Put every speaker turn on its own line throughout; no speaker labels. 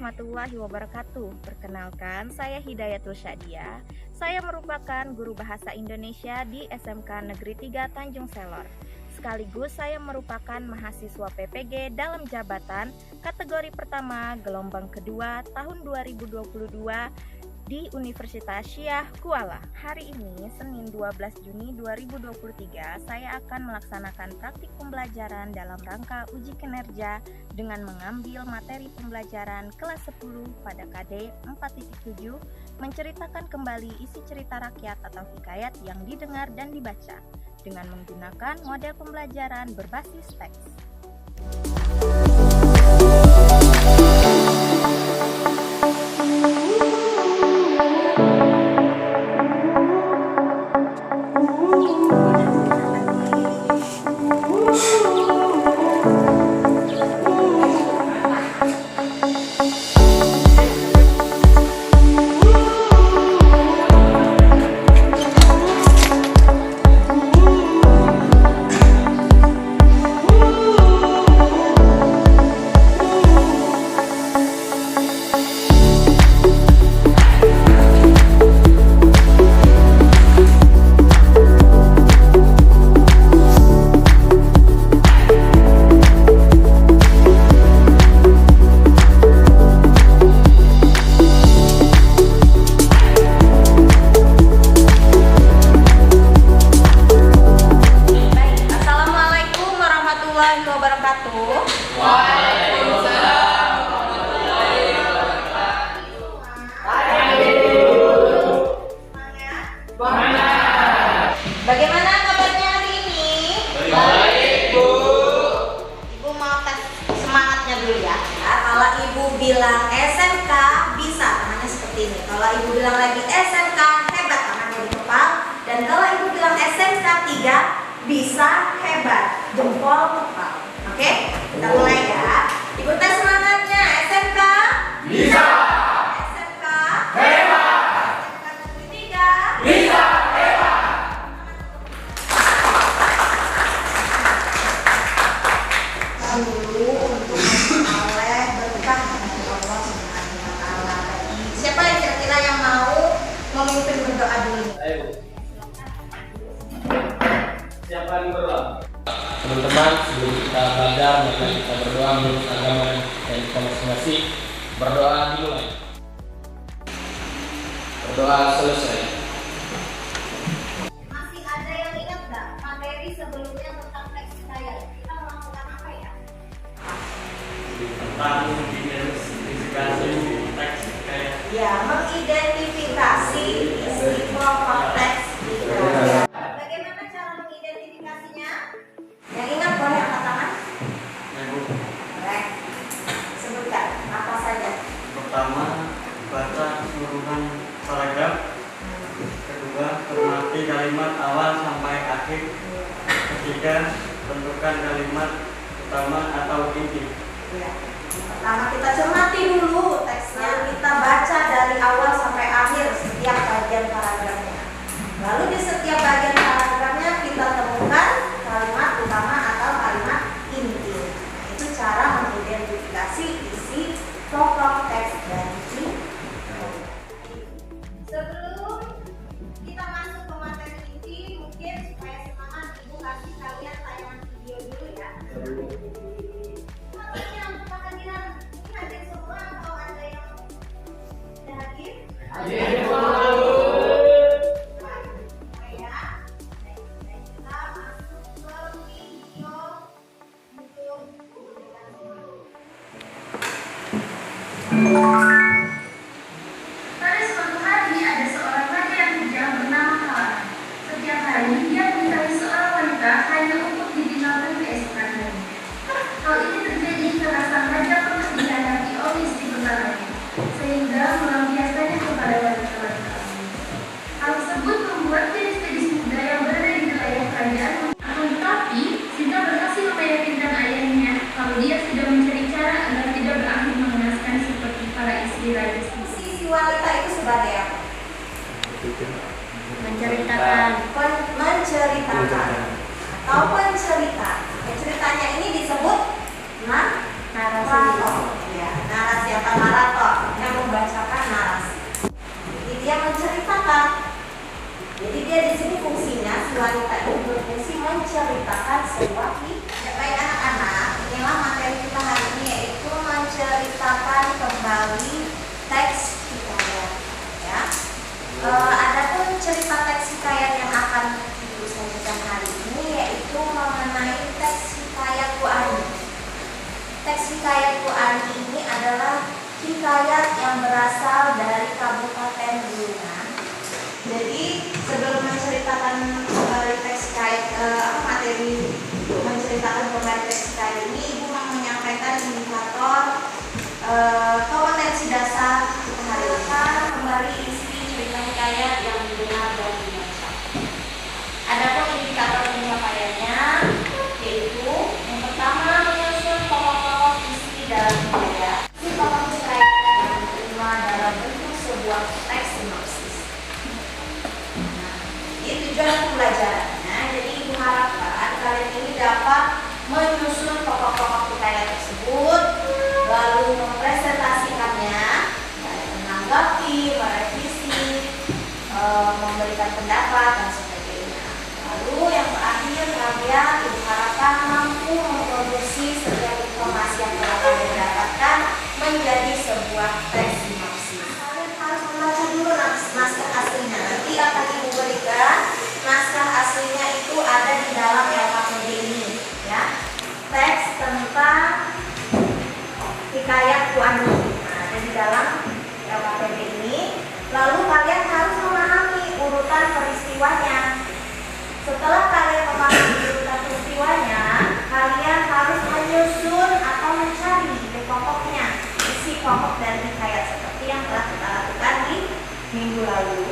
warahmatullahi wabarakatuh. Perkenalkan, saya Hidayatul Syadia. Saya merupakan guru bahasa Indonesia di SMK Negeri 3 Tanjung Selor. Sekaligus saya merupakan mahasiswa PPG dalam jabatan kategori pertama gelombang kedua tahun 2022 di Universitas Syah Kuala. Hari ini, Senin 12 Juni 2023, saya akan melaksanakan praktik pembelajaran dalam rangka uji kinerja dengan mengambil materi pembelajaran kelas 10 pada KD 4.7, menceritakan kembali isi cerita rakyat atau hikayat yang didengar dan dibaca dengan menggunakan model pembelajaran berbasis teks.
Bagaimana kabarnya hari ini?
Baik, Bu.
Ibu mau tes semangatnya dulu ya. Kalau Ibu bilang SMK bisa, tangannya seperti ini. Kalau Ibu bilang lagi SMK hebat, tangannya dikepal. Dan kalau Ibu bilang SMK 3 bisa hebat, jempol kepal. Oke? Kita mulai ya. Ibu tes semangatnya. SMK
Bisa.
SMK
Hebat.
SMK Negeri 3
Bisa.
dulu untuk memperoleh berkah dari Allah Subhanahu wa Ta'ala. Siapa yang kira-kira yang mau memimpin berdoa dulu?
Ayo. Siapa yang berdoa? Teman-teman, sebelum kita belajar, maka kita berdoa menurut agama yang kita masing-masing. Berdoa dimulai. Berdoa selesai.
Masih ada yang ingat nggak materi sebelumnya tentang teks hikayat? Kita melakukan apa ya?
Tentang identifikasi teks hikayat.
Ya, mengidentifikasi isi pokok teks hikayat. Bagaimana cara mengidentifikasinya? Yang ingat boleh angkat tangan? Baik. Sebutkan apa saja.
Pertama, baca keseluruhan paragraf. Kedua, cermati kalimat awal sampai akhir. Ketiga, tentukan kalimat utama atau inti.
Ya. Pertama kita cermati dulu teksnya, kita baca dari awal sampai akhir setiap bagian paragrafnya. Lalu di setiap bagian paragrafnya kita temukan kalimat utama atau kalimat inti. Itu cara mengidentifikasi isi pokok teks dan isi. Sebelum kita masuk ke materi inti, mungkin supaya semangat Ibu kasih kalian tayangan video dulu ya. Ini untuk kehadiran, ini hadir semua atau ada yang tidak hadir?
Hadir.
Ya. Dan kita masuk ke video untuk
Pada suatu hari ada seorang raja yang bijak bernama Kalam. Setiap hari dia menikahi seorang wanita hanya untuk ditinggalkan keesokan harinya. Hal ini terjadi karena sang raja pernah dikhianati oleh istri pertamanya, sehingga melampiaskannya kepada wanita-wanita lain. Hal tersebut membuat gadis-gadis muda yang berada di wilayah kerajaan. Akan tetapi, Sinta berhasil meyakinkan ayahnya kalau dia sudah mencari cara agar tidak berakhir mengenaskan seperti para istri raja.
sisi wanita itu sebagai apa?
Menceritakan
Menceritakan atau pencerita. Ceritanya ini disebut narator. Ya, narasi atau narator. wanita itu berfungsi menceritakan sebuah hikayat. Baik anak-anak, inilah materi kita hari ini, yaitu menceritakan kembali teks hikayat. Ya. Adapun cerita teks hikayat yang akan Ibu sajikan hari ini yaitu mengenai teks hikayat Bu Ani. Teks hikayat Bu Ani ini adalah hikayat yang berasal dari Kabupaten Bulungan. Jadi sebelum menceritakan kembali teks hikayat, materi menceritakan kembali teks hikayat ini, Ibu mau menyampaikan indikator kompetensi dasar kita hari ini. Kembali isi cerita hikayat yang benar dan dibaca. Adapun indikator pencapaiannya yaitu yang pertama menyusun pokok-pokok isi dalam hikayat. Isi pokok hikayat yang diterima dalam bentuk sebuah teks sinopsis. Nah, ini tujuan pembelajarannya. Jadi Ibu harapkan kalian ini dapat menyusun pokok-pokok hikayat tersebut, lalu mempresentasikannya, menanggapi, merevisi, memberikan pendapat dan sebagainya. Lalu yang terakhir, kalian Ibu harapkan mampu memproduksi setiap informasi yang telah kalian dapatkan menjadi sebuah teks sinopsis. Kalian harus membaca dulu naskah aslinya. Nanti akan Ibu berikan naskah aslinya, itu ada di dalam LKPD ini, ya. Teks tentang hikayat Bu Ani ada di dalam LKPD ini. Lalu kalian harus memahami urutan peristiwanya. Setelah kalian memahami urutan peristiwanya, kalian harus menyusun atau mencari ide pokoknya, isi pokok dari hikayat seperti yang telah kita lakukan di minggu lalu.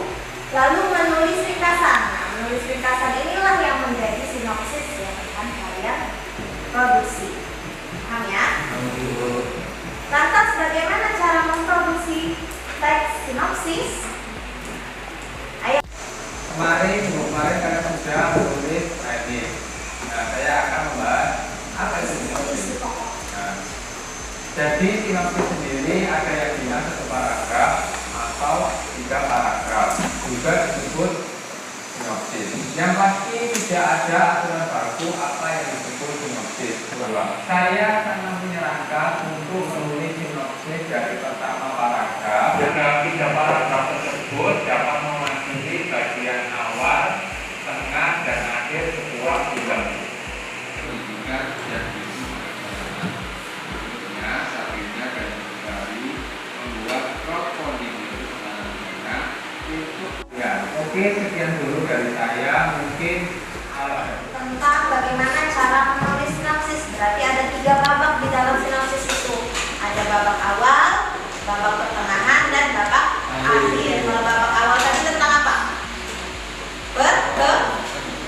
Lalu menulis ringkasan. Nah, menulis ringkasan inilah yang menjadi sinopsis yang akan kalian produksi. Paham ya? Lantas bagaimana cara memproduksi teks sinopsis? Ayo.
Kemarin kalian sudah menulis writing. Nah, saya akan membahas apa itu sinopsis. Nah, jadi sinopsis sendiri ada yang bilang 1 paragraf atau 3 paragraf, juga disebut sinopsis. Yang pasti tidak ada aturan baku apa yang disebut sinopsis. Saya sangat menyarankan untuk menulis sinopsis dari pertama paragraf. Dalam 3 paragraf tersebut dapat mewakili bagian awal, tengah, dan akhir sebuah film. Pendidikan dan sapinya dan dari membuat crowdfunding untuk ya. Oke, sekian dulu dari saya. Mungkin
Tentang bagaimana cara menulis sinopsis. Berarti ada 3 babak di dalam sinopsis itu. Ada babak awal, babak pertengahan, dan babak akhir. Kalau babak awal tadi tentang apa?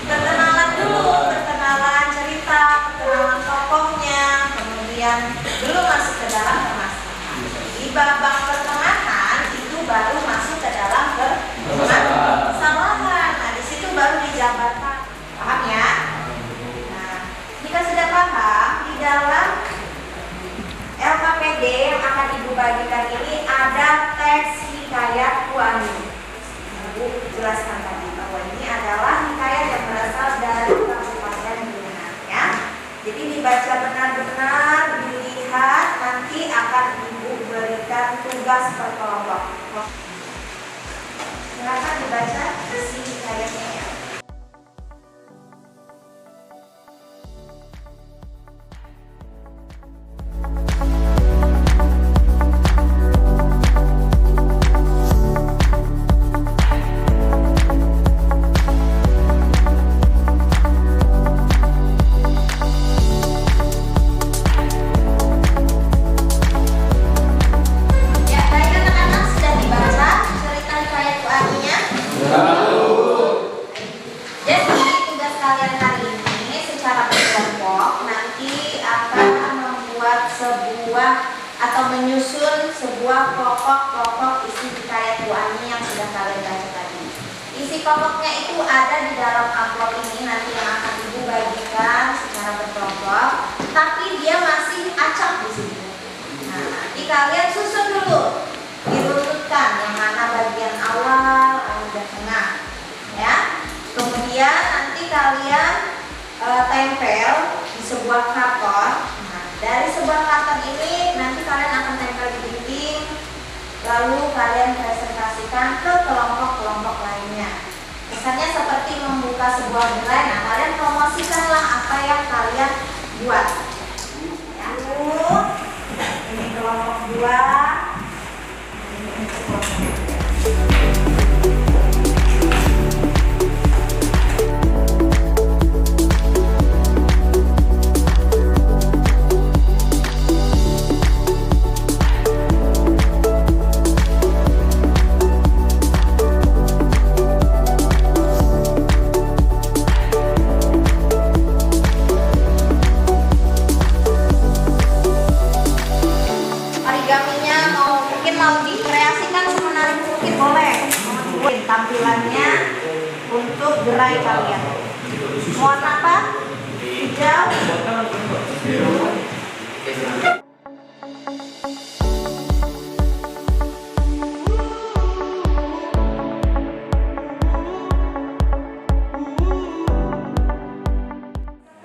Perkenalan dulu, perkenalan cerita, perkenalan tokohnya, kemudian belum masuk ke dalam permasalahan. Di babak pertengahan itu baru masuk ke dalam permasalahan. Nah, di situ baru dijabarkan. Paham ya? Nah, jika sudah paham, di dalam LKPD yang akan Ibu bagikan ini ada teks hikayat Bu Ani. Ibu jelaskan tadi bahwa ini adalah hikayat yang berasal dari Kabupaten Bulungan, ya. Jadi dibaca benar-benar, dilihat, nanti akan Ibu berikan tugas per kelompok. Silakan dibaca isi hikayatnya ya. Menyusun sebuah pokok-pokok isi hikayat Bu Ani yang sudah kalian baca tadi. Isi pokoknya itu ada di dalam amplop ini, nanti yang akan Ibu bagikan secara berkelompok. Tapi dia masih acak di sini. Nah, nanti kalian susun dulu, dirunutkan yang mana bagian awal, dan tengah, ya. Kemudian nanti kalian tempel di sebuah karton. Nah, dari sebuah karton ini nanti kalian akan tempel di dinding, lalu kalian presentasikan ke kelompok-kelompok lainnya. Misalnya seperti membuka sebuah gerai, nah kalian promosikanlah apa yang kalian buat. Ya, ini kelompok 2. Ini kelompok 3. Tampilannya untuk gerai kalian. Warna apa? Hijau.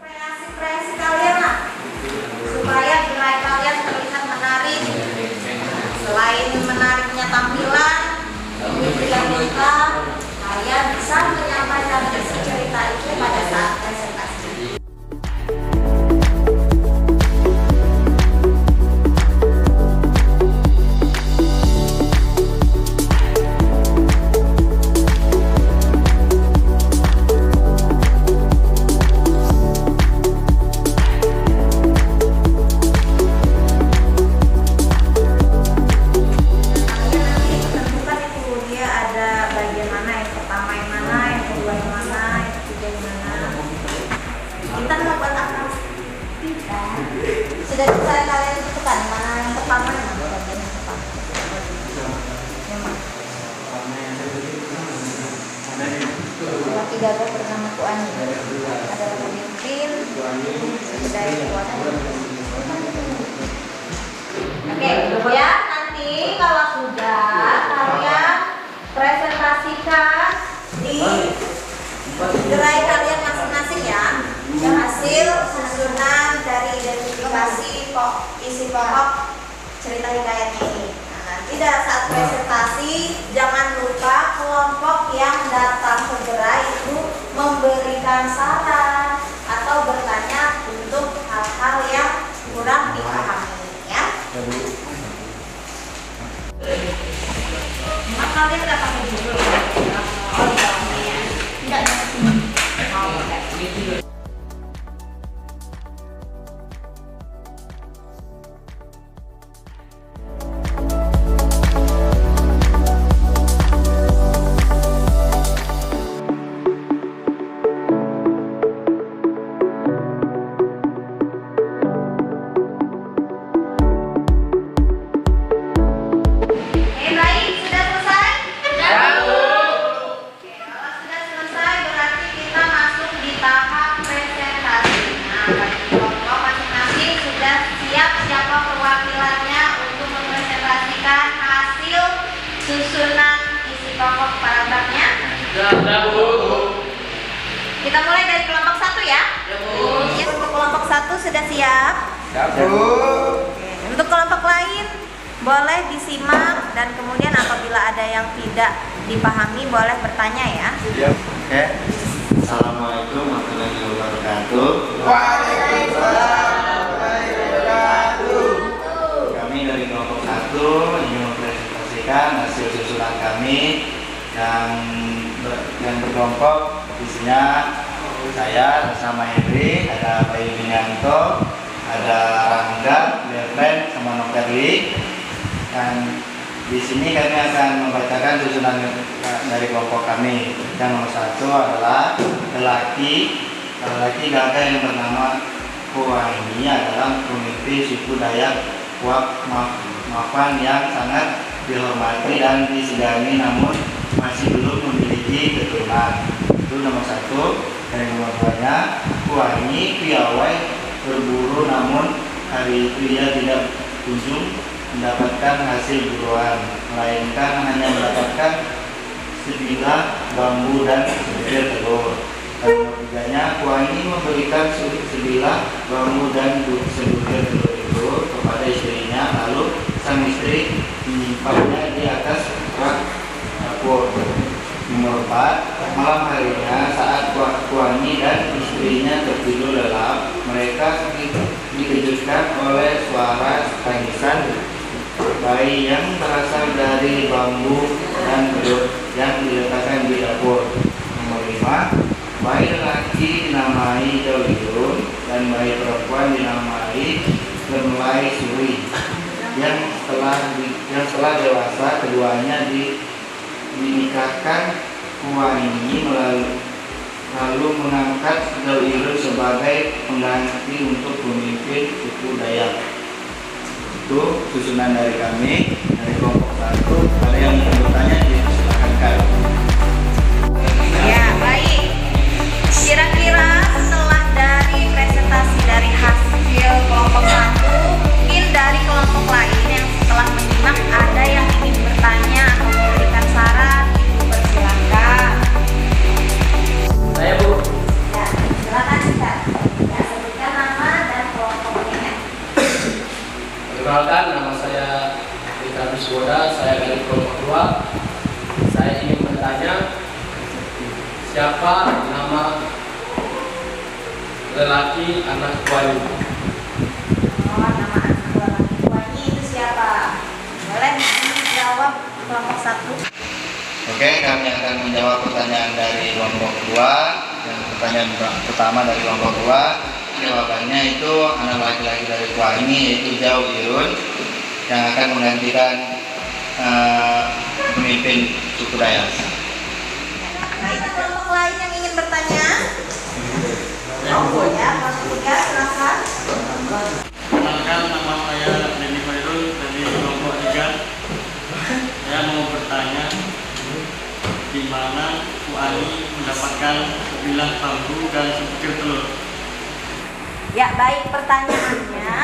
Kreasi-kreasi kalian lah, supaya gerai kalian terlihat menarik. Selain menariknya tampilan, yang kita kalian bisa menyampaikan isi cerita itu pada saat presentasi. Sudah bisa kalian tentukan mana yang pertama yang bagian yang pertama. Yang tiga pertama Ku Ani adalah pemimpin budaya kekuatan. Oke, ya nanti kalau sudah kalian presentasikan di gerai kalian masing-masing ya. Hasil susunan dari identifikasi isi pokok cerita hikayat ini. Nah, nanti saat presentasi jangan lupa kelompok yang datang ke gerai itu memberikan saran atau bertanya untuk hal-hal yang kurang dipahami ya. Nah, kalian nggak pakai judul ya? Oh iya, tidak ada sini. Oh, oke. Susunan isi pokok paragrafnya. Kita mulai dari kelompok 1 ya. Ya, untuk kelompok 1 sudah siap? Untuk kelompok lain boleh disimak dan kemudian apabila ada yang tidak dipahami boleh bertanya ya.
Oke. Assalamualaikum warahmatullahi wabarakatuh.
Waalaikumsalam warahmatullahi wabarakatuh.
Kami dari kelompok 1 ingin mempresentasikan hasil susunan kami yang berkelompok. Isinya saya bersama Henry, ada Pak Yulianto, ada Rangga, Devlen, sama Noperli. Dan di sini kami akan membacakan susunan dari kelompok kami. Yang nomor 1 adalah lelaki gagah yang bernama Kuah. Ini adalah pemimpin suku Dayak Wak Mapan yang sangat dihormati dan disegani, namun masih belum memiliki keturunan. Itu nomor 1. Dan nomor 2-nya, Kuah ini piawai berburu, namun hari itu ia tidak kunjung mendapatkan hasil buruan, melainkan hanya mendapatkan sebilah bambu dan sebutir telur. Nomor 3-nya, Kuani memberikan sebilah bambu dan sebutir telur itu kepada istrinya, lalu sang istri menyimpannya di atas rak dapur. Nomor 4, malam harinya saat Kuani dan istrinya tertidur lelap, mereka dikejutkan oleh suara tangisan bayi yang berasal dari bambu dan telur yang diletakkan di dapur. Nomor 5, bayi lelaki dinamai Jauhirun dan bayi perempuan dinamai Lemlai Suri. Yang setelah dewasa keduanya dinikahkan Kuani lalu mengangkat Jauhirun sebagai pengganti untuk pemimpin suku Dayak. Itu susunan dari kami dari kelompok 1. Ada yang ingin bertanya, silakan Kak.
Ya, baik. Kira-kira setelah dari presentasi dari hasil kelompok 1, mungkin dari kelompok lain yang setelah menyimak ada yang ingin bertanya atau memberikan saran, Ibu persilakan.
Saya Bu.
Ya, silakan Ustaz. Ya, sebutkan nama dan kelompoknya.
Perkenalkan, nama saya Fitra Biswoda, saya dari kelompok 2. Saya ingin bertanya, siapa nama lelaki anak Kuani?
Oh, nama anak lelaki Kuani itu siapa? Boleh dijawab kelompok 1.
Oke, kami akan menjawab pertanyaan dari kelompok 2. Yang pertanyaan pertama dari kelompok 2, jawabannya itu anak laki-laki dari Kuani yaitu Jauhirun yang akan menggantikan pemimpin suku Dayak.
Baik, kelompok lain yang ingin bertanya? Oh ya, kelompok 3 silakan.
Perkenalkan, nama saya Denny Khairul dari kelompok 3. Saya mau bertanya, di mana Kuani mendapatkan sebilah bambu dan sebutir telur?
Ya, baik, pertanyaannya,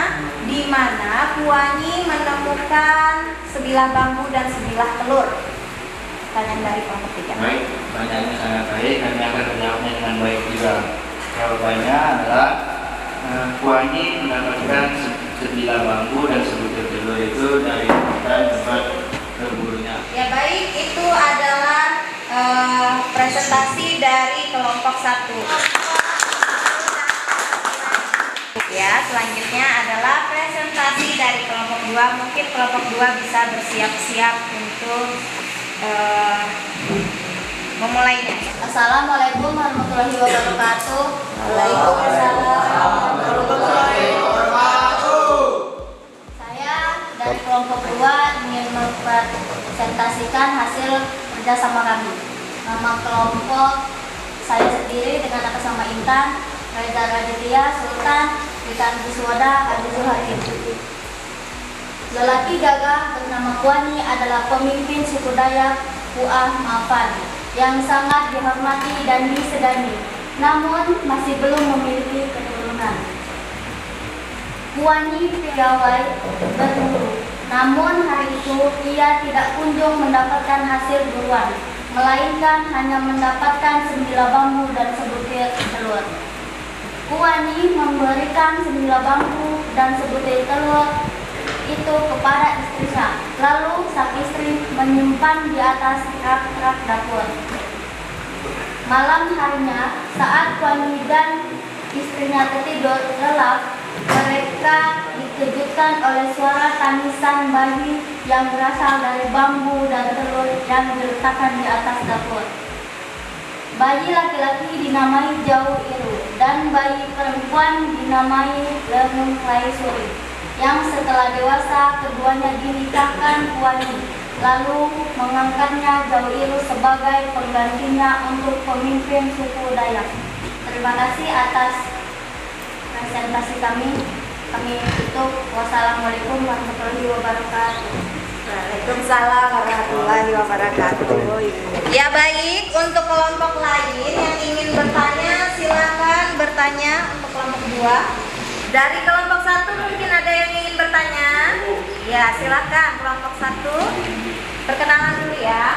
di mana Kuani menemukan sebilah bambu dan sebilah telur? Pertanyaan dari kelompok 3.
Baik, pertanyaannya sangat baik. Kami akan menjawabnya dengan baik juga. Jawabannya adalah Kuani mendapatkan sebilah bambu dan sebutir telur itu dari hutan tempat berburunya.
Ya, baik, itu adalah presentasi dari kelompok 1. Ya, selanjutnya adalah presentasi dari kelompok 2. Mungkin kelompok 2 bisa bersiap-siap untuk memulainya. Assalamualaikum warahmatullahi wabarakatuh. Waalaikumsalam warahmatullahi wabarakatuh. Saya dari kelompok 2 ingin mempresentasikan hasil kerjasama kami. Nama kelompok saya sendiri dengan atas nama Intan, Reza Raditya, Sultan, Fitra Biswoda, Adi Zuhair. Lelaki gagah bernama Kuani adalah pemimpin suku Dayak Puah Mafan yang sangat dihormati dan disegani, namun masih belum memiliki keturunan. Kuani piawai berburu, namun hari itu ia tidak kunjung mendapatkan hasil buruan, melainkan hanya mendapatkan sebilah bambu dan sebutir telur. Kuani memberikan sebilah bambu dan sebutir telur itu kepada istrinya, lalu sang istri menyimpan di atas rak-rak dapur. Malam harinya, saat Kuani dan istrinya tertidur lelap, mereka dikejutkan oleh suara tangisan bayi yang berasal dari bambu dan telur yang diletakkan di atas dapur. Bayi laki-laki dinamai Jauhirun dan bayi perempuan dinamai Lemlai Suri. Yang setelah dewasa keduanya dinikahkan Kuani, lalu mengangkatnya Jauhirun sebagai penggantinya untuk pemimpin suku Dayak. Terima kasih atas presentasi kami. Kami tutup. Wassalamualaikum warahmatullahi wabarakatuh. Waalaikumsalam warahmatullahi wabarakatuh. Ya, baik, untuk kelompok lain yang ingin bertanya silakan bertanya untuk kelompok 2. Dari kelompok 1 mungkin ada yang ingin bertanya. Ya, silakan kelompok 1. Perkenalan dulu ya.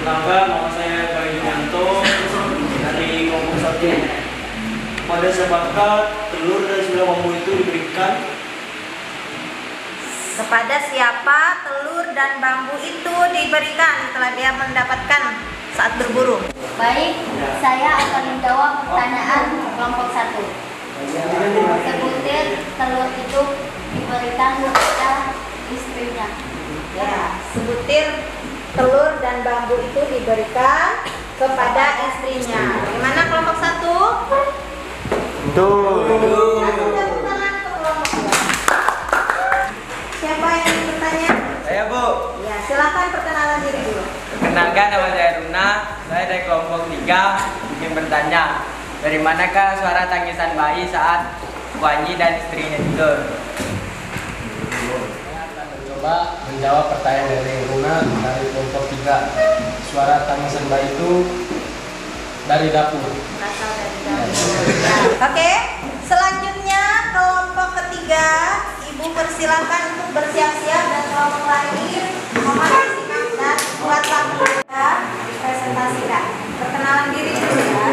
Pertama, nama saya Bayu Yanto dari kelompok 1. Pada siapakah telur dan 9 bambu itu diberikan?
Kepada siapa telur dan bambu itu diberikan setelah dia mendapatkan saat berburu?
Baik, saya akan menjawab pertanyaan kelompok 1. Sebutir telur itu diberikan kepada istrinya.
Ya, sebutir telur dan bambu itu diberikan kepada istrinya. Bagaimana kelompok 1?
Betul.
Langsung tepuk tangan ke kelompok 2. Siapa yang ingin bertanya?
Saya Bu,
Ya, silakan perkenalan diri dulu.
perkenalkan nama saya Runa, saya dari kelompok 3 ingin bertanya, dari manakah suara tangisan bayi saat Wanyi dan istrinya tidur?
Saya akan mencoba menjawab pertanyaan dari Runa dari kelompok 3. Suara tangisan bayi itu dari dapur.
Berasal dari dapur. Ya, oke. Selanjutnya kelompok ketiga, Ibu persilakan untuk bersiap-siap dan kelompok lain mohon disimak dan buat waktu ya, dipresentasikan. Perkenalan diri dulu ya.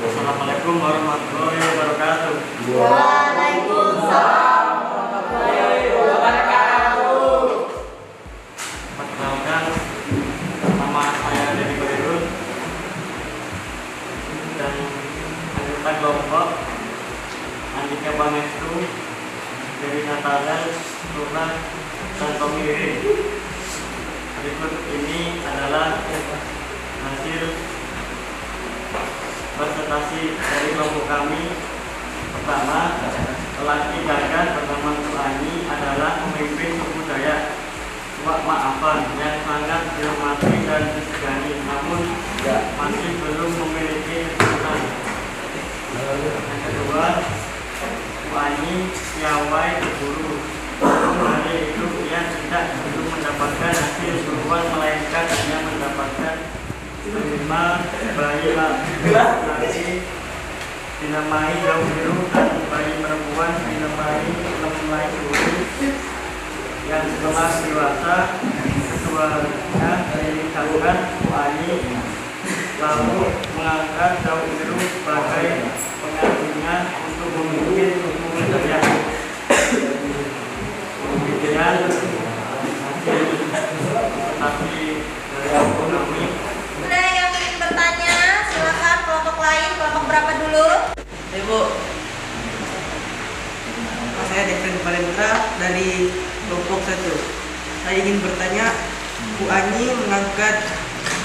Assalamualaikum warahmatullahi wabarakatuh.
Waalaikumsalam warahmatullahi wabarakatuh.
Perkenalkan, nama saya Dedi Bayrul dan anggota kelompok Andika Pangestu dari Natalan, Runa, dan Tommy Riri. Berikut ini adalah hasil presentasi dari kelompok kami. Pertama, lelaki gagah bernama Tuani adalah pemimpin suku Dayak Wak Maafan yang sangat dihormati dan disegani, namun masih belum memiliki keturunan. Yang kedua, Tuani piawai berburu. Dari itu ia tidak belum mendapatkan hasil buruan, melainkan hanya mendapatkan 5 bayi laki dinamai daun biru dan bayi perempuan dinamai lemai biru. Yang setelah dewasa, keduanya dinikahkan. Tuani lalu mengangkat daun biru sebagai penggantinya untuk memimpin suku Dayak. Demikian hasil presentasi dari ekonomi.
Ada yang ingin bertanya? Silakan kelompok lain. Kelompok berapa dulu?
Ibu, saya Devin Valendra dari kelompok 1. Saya ingin bertanya, Bu Ani mengangkat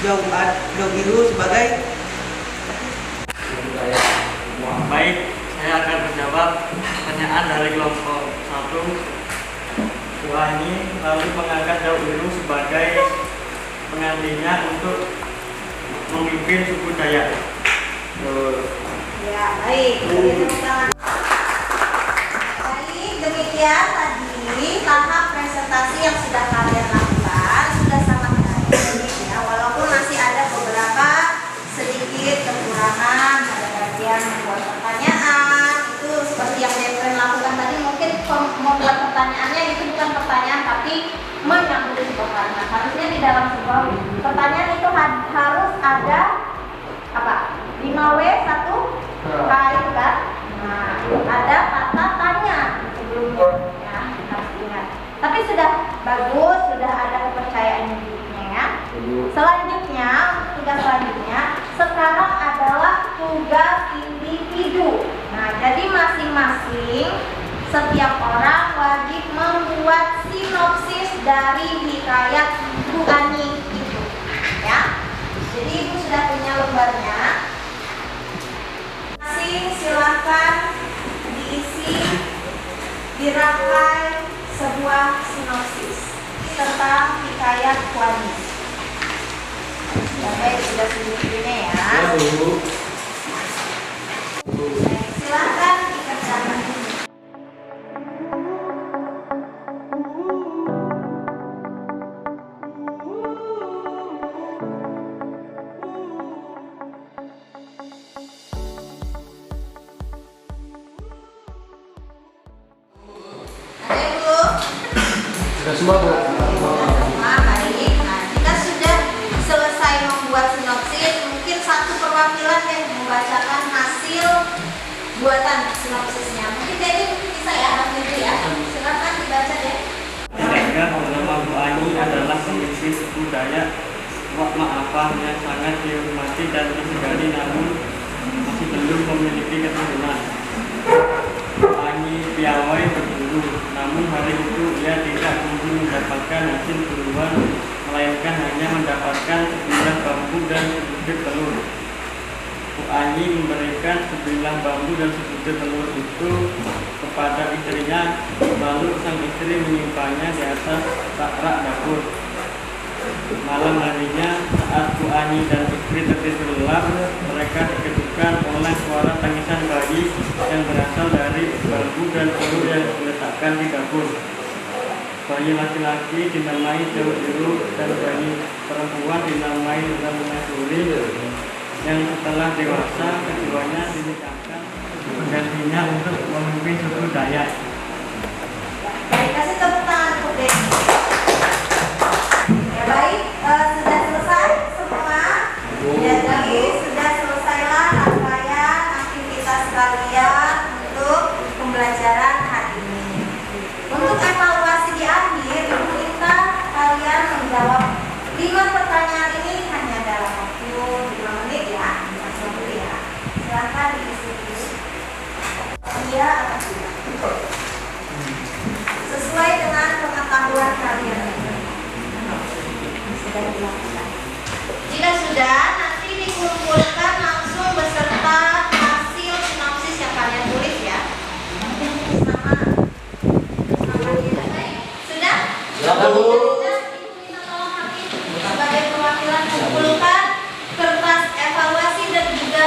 daun biru sebagai
Baik, saya akan menjawab pertanyaan dari kelompok 1. Tuani lalu mengangkat daun biru sebagai penggantinya untuk memimpin suku Dayak.
Ya, baik. Beri tepuk tangan. Baik, demikian tadi tahap presentasi yang sudah kalian lakukan sudah sangat baik ya, walaupun masih ada beberapa sedikit kekurangan pada bagian membuat pertanyaan. Itu seperti yang Devin lakukan tadi, mungkin membuat pertanyaannya itu bukan pertanyaan tapi menyambung sebuah kalimat. Harusnya di dalam sebuah pertanyaan itu harus ada apa? 5W 1 kait kan? Nah, ada kata tanya sebelumnya ya, harus ingat. Tapi sudah bagus, sudah ada kepercayaan dirinya ya. Selanjutnya, tugas selanjutnya sekarang adalah tugas individu. Nah, jadi masing-masing setiap orang wajib membuat sinopsis dari hikayat Bu Ani itu ya. Jadi Ibu sudah punya lembarnya. Silakan diisi, dirangkai sebuah sinopsis tentang hikayat Wani. Baik, sudah sendirinya ya. Silakan dikerjakan.
Sudah semua Bu.
Semua baik. Nah, kita sudah selesai membuat sinopsis. Mungkin satu perwakilan buatan sinopsisnya. Mungkin jadi bisa ya, Hamid ya. Silakan dibaca deh.
Sedangkan nama Bu Ani adalah pengisi suku Dayak Wak Ma'afah yang sangat dihormati dan disegani, namun masih belum memiliki keturunan. Bu Ani piawai berburu, namun hari itu ia tidak kunjung mendapatkan hasil buruan, melainkan hanya mendapatkan sebilah bambu dan sebutir telur. Bu Ani memberikan sebilah bambu dan sebutir telur itu kepada istrinya, lalu sang istri menyimpannya di atas rak dapur. Malam harinya, saat Bu Ani dan istri tertidur lelap, mereka dikejutkan oleh suara tangisan bayi yang berasal dari bambu dan telur yang diletakkan di dapur. Bayi laki-laki dinamai Dewa-Dewa dan bayi perempuan dinamai Ramunasuri, yang setelah dewasa keduanya dinikahkan penggantinya untuk memimpin suku Dayak.
Baik, kasih tepuk tangan untuk Denny. Ya baik, sudah selesai semua. Jadi sudah selesailah rangkaian aktivitas kalian untuk pembelajaran hari ini. Untuk evaluasi di akhir, Ibu minta kalian menjawab 5 pertanyaan ini hanya dalam waktu 5 menit ya. Langsung dulu ya. Silakan diisi dulu. Iya atau tidak? Sesuai dengan pengetahuan kalian. Sudah dilakukan. Jika sudah, nanti dikumpulkan langsung beserta hasil sinopsis yang kalian tulis ya. Sudah?
Silakan, Bu.
Sebagai perwakilan kumpulkan kertas evaluasi dan juga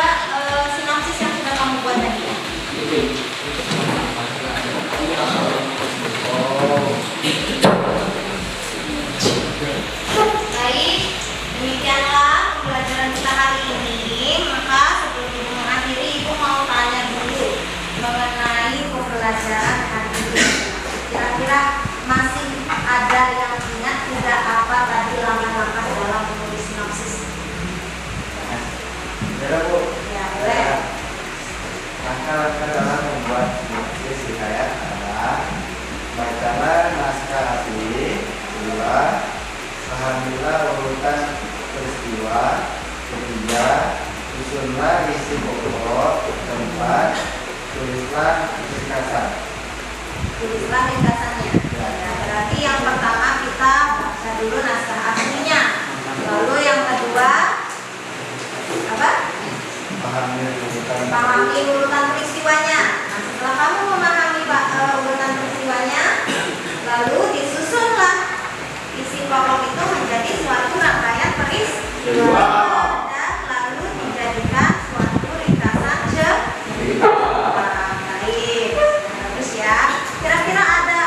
sinopsis yang sudah kamu buat tadi. Baik, demikianlah pembelajaran kita hari ini. Maka sebelum Ibu mengakhiri, Ibu mau tanya dulu mengenai pembelajaran hari ini. Kira-kira masih ada yang ingat tidak apa tadi langkah-langkah dalam menulis sinopsis?
Ya, Bu.
Ya, boleh.
Langkah-langkah dalam membuat sinopsis hikayat adalah: bacalah naskah asli, 2. Pahamilah urutan peristiwa, 3. Susunlah isi pokok, 4. Tulislah ringkasan.
Tulislah ringkasannya. Ya, berarti yang pertama kita baca dulu naskah aslinya. Lalu yang kedua apa? Pahami urutan peristiwanya. Nah, setelah kamu memahami urutan peristiwanya, lalu disusunlah isi pokok itu menjadi suatu rangkaian peristiwa dan lalu dijadikan suatu ringkasan cerita. Baik, bagus ya. Kira-kira ada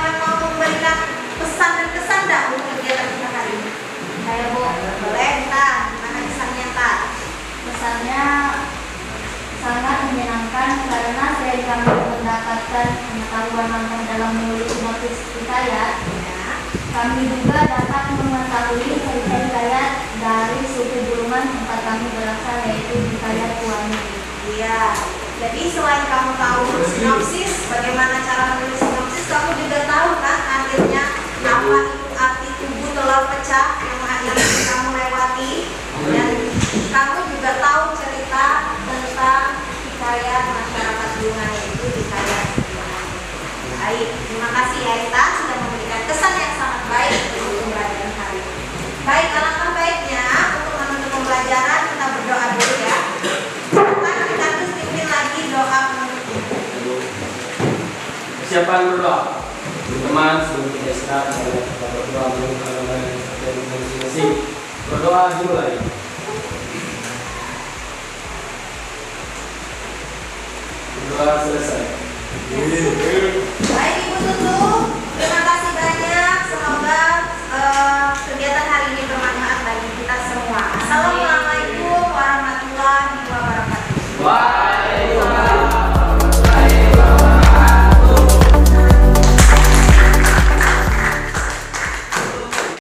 yang mau memberikan pesan dan kesan enggak untuk kegiatan kita hari ini? Saya Bu, boleh kita gimana kesannya Kak?
Pesannya sangat menyenangkan karena selain kami mendapatkan pengetahuan langkah dalam menulis sinopsis hikayat, kami juga dapat mengetahui cerita hikayat dari suku Burman tempat kami berasal, yaitu hikayat Bu Ani.
Iya, jadi selain kamu tahu sinopsis, bagaimana cara menulis sinopsis, kamu juga tahu kan akhirnya apa itu arti tubuh telur pecah yang kamu lewati, dan kamu juga tahu cerita tentang hikayat masyarakat Bunga, yaitu hikayat Bu Ani. Baik, terima kasih ya Ita sudah memberikan kesan yang sangat baik untuk pembelajaran hari ini. Baik, alangkah baiknya untuk menutup pembelajaran kita berdoa dulu ya. Kita harus pimpin lagi doa penutup.
Persiapan berdoa. Teman-teman, sebelum kita istirahat, kita berdoa mengenai dari masing-masing. Berdoa dimulai. Berdoa selesai.